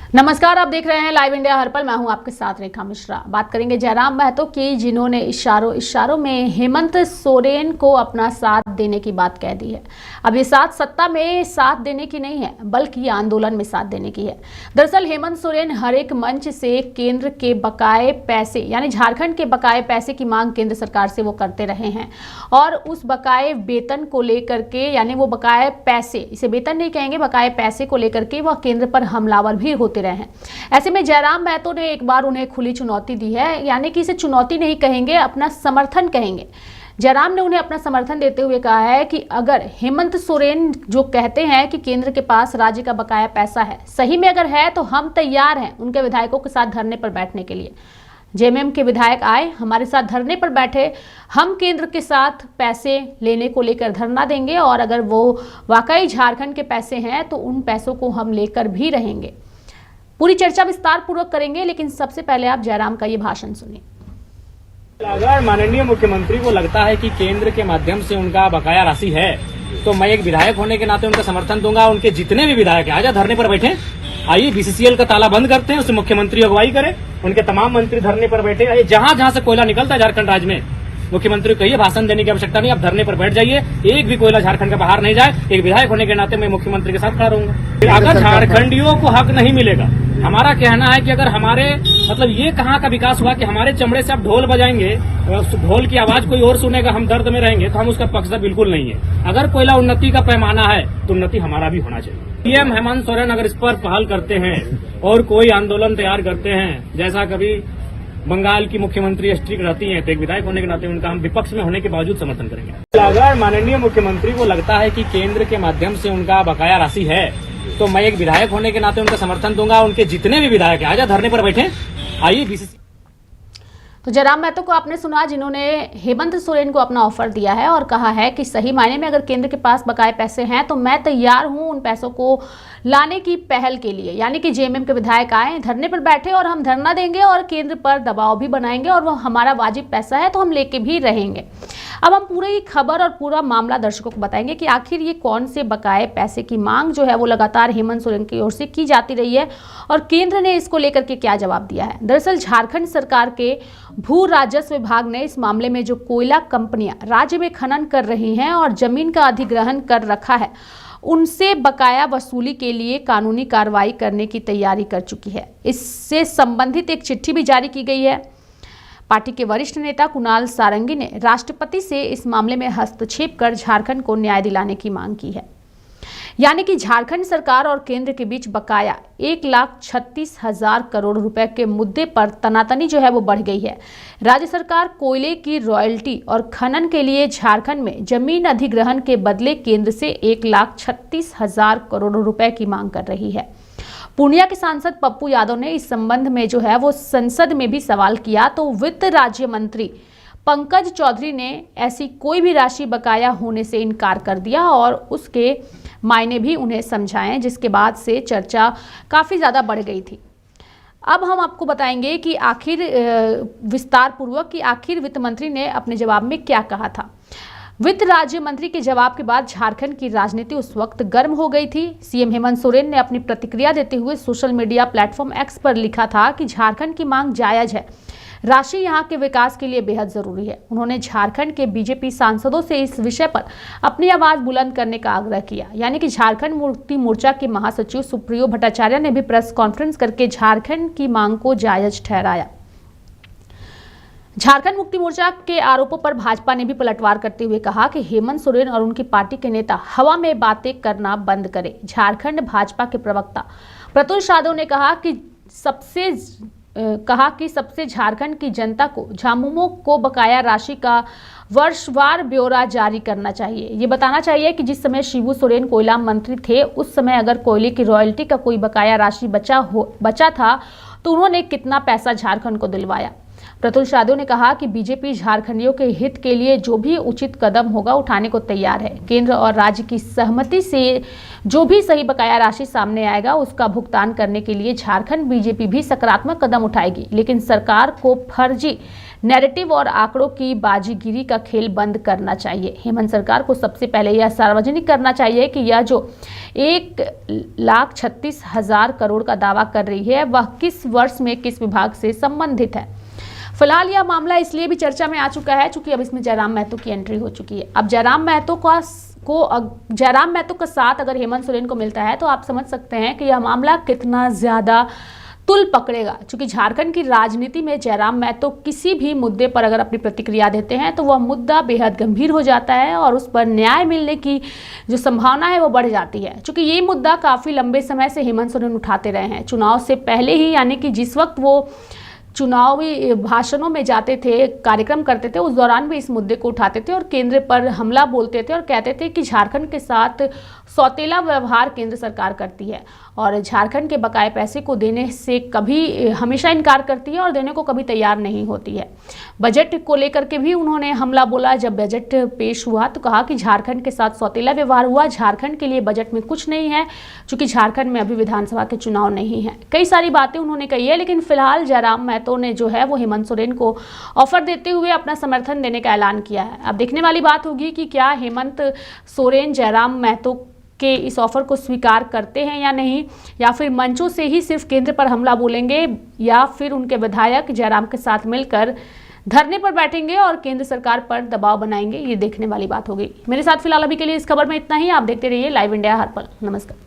नमस्कार, आप देख रहे हैं लाइव इंडिया हर पल। मैं हूं आपके साथ रेखा मिश्रा। बात करेंगे जयराम महतो की, जिन्होंने इशारों में हेमंत सोरेन को अपना साथ देने की बात कह दी है। अब ये सत्ता में साथ देने की नहीं है, बल्कि आंदोलन में साथ देने की है। दरअसल हेमंत सोरेन हर एक मंच से केंद्र के बकाए पैसे यानी झारखंड के बकाए पैसे की मांग केंद्र सरकार से वो करते रहे हैं और उस बकाए वेतन को लेकर के, यानी वो बकाए पैसे, इसे वेतन नहीं कहेंगे, बकाए पैसे को लेकर के वह केंद्र पर हमलावर भी होते रहे हैं। ऐसे में जयराम महतो ने एक बार उन्हें खुली चुनौती दी है, यानी कि इसे चुनौती नहीं कहेंगे, अपना समर्थन कहेंगे। जयराम ने उन्हें अपना समर्थन देते हुए कहा है कि अगर हेमंत सोरेन जो कहते हैं कि केंद्र के पास राज्य का बकाया पैसा है, सही में अगर है तो हम तैयार हैं उनके विधायकों के साथ धरने पर बैठने के लिए। जेएमएम के विधायक आए, हमारे साथ धरने पर बैठे, हम केंद्र के साथ पैसे लेने को लेकर धरना देंगे और अगर वो वाकई झारखंड के पैसे हैं तो उन पैसों को हम लेकर भी रहेंगे। पूरी चर्चा विस्तार पूर्वक करेंगे, लेकिन सबसे पहले आप जयराम का ये भाषण सुनिए। अगर माननीय मुख्यमंत्री को लगता है कि केंद्र के माध्यम से उनका बकाया राशि है, तो मैं एक विधायक होने के नाते उनका समर्थन दूंगा। उनके जितने भी विधायक आजा धरने पर बैठे, आइए बीसीसीएल का ताला बंद करते हैं, उससे मुख्यमंत्री अगुवाई करे, उनके तमाम मंत्री धरने पर बैठे। आइए जहां से कोयला निकलता है झारखंड राज्य में, मुख्यमंत्री को कहिए भाषण देने की आवश्यकता नहीं, आप धरने पर बैठ जाइए, एक भी कोयला झारखंड का बाहर नहीं जाए। एक विधायक होने के नाते मैं मुख्यमंत्री के साथ खड़ा रहूंगा। अगर झारखंडियों को हक नहीं मिलेगा, हमारा कहना है कि अगर हमारे ये कहाँ का विकास हुआ कि हमारे चमड़े से आप ढोल बजाएंगे, ढोल की आवाज कोई और सुनेगा, हम दर्द में रहेंगे, तो हम उसका पक्षधर बिल्कुल नहीं है। अगर कोयला उन्नति का पैमाना है तो उन्नति हमारा भी होना चाहिए। पीएम हेमंत सोरेन अगर इस पर पहल करते हैं और कोई आंदोलन तैयार करते हैं, जैसा कभी बंगाल की मुख्यमंत्री स्ट्रिक्ट रहती हैं, तो एक विधायक होने के नाते उनका हम विपक्ष में होने के बावजूद समर्थन करेंगे। अगर माननीय मुख्यमंत्री को लगता है कि केंद्र के माध्यम से उनका बकाया राशि है, तो मैं एक विधायक होने के नाते उनका समर्थन दूंगा। उनके जितने भी विधायक आजा धरने पर बैठे, आइए बीसीसी। तो जयराम महतो को आपने सुना, जिन्होंने हेमंत सोरेन को अपना ऑफर दिया है और कहा है कि सही मायने में अगर केंद्र के पास बकाए पैसे हैं तो मैं तैयार हूं उन पैसों को लाने की पहल के लिए। यानी कि जेएमएम के विधायक आए, धरने पर बैठे और हम धरना देंगे और केंद्र पर दबाव भी बनाएंगे और वो हमारा वाजिब पैसा है तो हम लेके भी रहेंगे। अब हम पूरी खबर और पूरा मामला दर्शकों को बताएंगे कि आखिर ये कौन से बकाए पैसे की मांग जो है वो लगातार हेमंत सोरेन की ओर से की जाती रही है और केंद्र ने इसको लेकर के क्या जवाब दिया है। दरअसल झारखंड सरकार के भू राजस्व विभाग ने इस मामले में जो कोयला कंपनियां राज्य में खनन कर रही हैं और जमीन का अधिग्रहण कर रखा है, उनसे बकाया वसूली के लिए कानूनी कार्रवाई करने की तैयारी कर चुकी है। इससे संबंधित एक चिट्ठी भी जारी की गई है। पार्टी के वरिष्ठ नेता कुणाल सारंगी ने राष्ट्रपति से इस मामले में हस्तक्षेप कर झारखंड को न्याय दिलाने की मांग की है। यानी कि झारखंड सरकार और केंद्र के बीच बकाया 1,36,000 करोड़ रुपए के मुद्दे पर तनातनी जो है वो बढ़ गई है। राज्य सरकार कोयले की रॉयल्टी और खनन के लिए झारखंड में जमीन अधिग्रहण के बदले केंद्र से 1,36,000 करोड़ रुपए की मांग कर रही है। पूर्णिया के सांसद पप्पू यादव ने इस संबंध में जो है वो संसद में भी सवाल किया, तो वित्त राज्य मंत्री पंकज चौधरी ने ऐसी कोई भी राशि बकाया होने से इनकार कर दिया और उसके मायने भी उन्हें समझाएं, जिसके बाद से चर्चा काफ़ी ज़्यादा बढ़ गई थी। अब हम आपको बताएंगे कि आखिर विस्तार पूर्वक कि आखिर वित्त मंत्री ने अपने जवाब में क्या कहा था। वित्त राज्य मंत्री के जवाब के बाद झारखंड की राजनीति उस वक्त गर्म हो गई थी। सीएम हेमंत सोरेन ने अपनी प्रतिक्रिया देते हुए सोशल मीडिया प्लेटफॉर्म एक्स पर लिखा था कि झारखंड की मांग जायज है, राशि यहां के विकास के लिए बेहद जरूरी है। उन्होंने झारखंड के बीजेपी सांसदों से इस विषय पर अपनी आवाज बुलंद करने का आग्रह किया। यानी कि झारखंड मुक्ति मोर्चा के महासचिव सुप्रियो भट्टाचार्य ने भी प्रेस कॉन्फ्रेंस करके झारखंड की मांग को जायज ठहराया। झारखंड मुक्ति मोर्चा के आरोपों पर भाजपा ने भी पलटवार करते हुए कहा कि हेमंत सोरेन और उनकी पार्टी के नेता हवा में बातें करना बंद करें। झारखंड भाजपा के प्रवक्ता प्रतुल यादव ने कहा कि सबसे झारखंड की जनता को झामुमो को बकाया राशि का वर्षवार ब्यौरा जारी करना चाहिए। ये बताना चाहिए कि जिस समय शिबू सोरेन कोयला मंत्री थे, उस समय अगर कोयले की रॉयल्टी का कोई बकाया राशि बचा था तो उन्होंने कितना पैसा झारखंड को दिलवाया। प्रतुल यादव ने कहा कि बीजेपी झारखंडियों के हित के लिए जो भी उचित कदम होगा उठाने को तैयार है। केंद्र और राज्य की सहमति से जो भी सही बकाया राशि सामने आएगा उसका भुगतान करने के लिए झारखंड बीजेपी भी सकारात्मक कदम उठाएगी, लेकिन सरकार को फर्जी नैरेटिव और आंकड़ों की बाजीगिरी का खेल बंद करना चाहिए। हेमंत सरकार को सबसे पहले यह सार्वजनिक करना चाहिए कि यह जो 1,36,000 करोड़ का दावा कर रही है वह किस वर्ष में किस विभाग से संबंधित है। फिलहाल यह मामला इसलिए भी चर्चा में आ चुका है क्योंकि अब इसमें जयराम महतो की एंट्री हो चुकी है। अब जयराम महतो का साथ अगर हेमंत सोरेन को मिलता है तो आप समझ सकते हैं कि यह मामला कितना ज्यादा तुल पकड़ेगा। क्योंकि झारखंड की राजनीति में जयराम महतो किसी भी मुद्दे पर अगर अपनी प्रतिक्रिया देते हैं तो वह मुद्दा बेहद गंभीर हो जाता है और उस पर न्याय मिलने की जो संभावना है वो बढ़ जाती है। क्योंकि ये मुद्दा काफी लंबे समय से हेमंत सोरेन उठाते रहे हैं। चुनाव से पहले ही, यानी कि जिस वक्त वो चुनावी भाषणों में जाते थे, कार्यक्रम करते थे, उस दौरान भी इस मुद्दे को उठाते थे और केंद्र पर हमला बोलते थे और कहते थे कि झारखंड के साथ सौतेला व्यवहार केंद्र सरकार करती है और झारखंड के बकाए पैसे को देने से कभी हमेशा इनकार करती है और देने को कभी तैयार नहीं होती है। बजट को लेकर के भी उन्होंने हमला बोला। जब बजट पेश हुआ तो कहा कि झारखंड के साथ सौतेला व्यवहार हुआ, झारखंड के लिए बजट में कुछ नहीं है क्योंकि झारखंड में अभी विधानसभा के चुनाव नहीं है। कई सारी बातें उन्होंने कही है, लेकिन फिलहाल जयराम महतो ने जो है वो हेमंत सोरेन को ऑफर देते हुए अपना समर्थन देने का ऐलान किया है। अब देखने वाली बात होगी कि क्या हेमंत सोरेन जयराम महतो के इस ऑफर को स्वीकार करते हैं या नहीं, या फिर मंचों से ही सिर्फ केंद्र पर हमला बोलेंगे, या फिर उनके विधायक जयराम के साथ मिलकर धरने पर बैठेंगे और केंद्र सरकार पर दबाव बनाएंगे। ये देखने वाली बात होगी। मेरे साथ फिलहाल अभी के लिए इस खबर में इतना ही। आप देखते रहिए लाइव इंडिया हर पल। नमस्कार।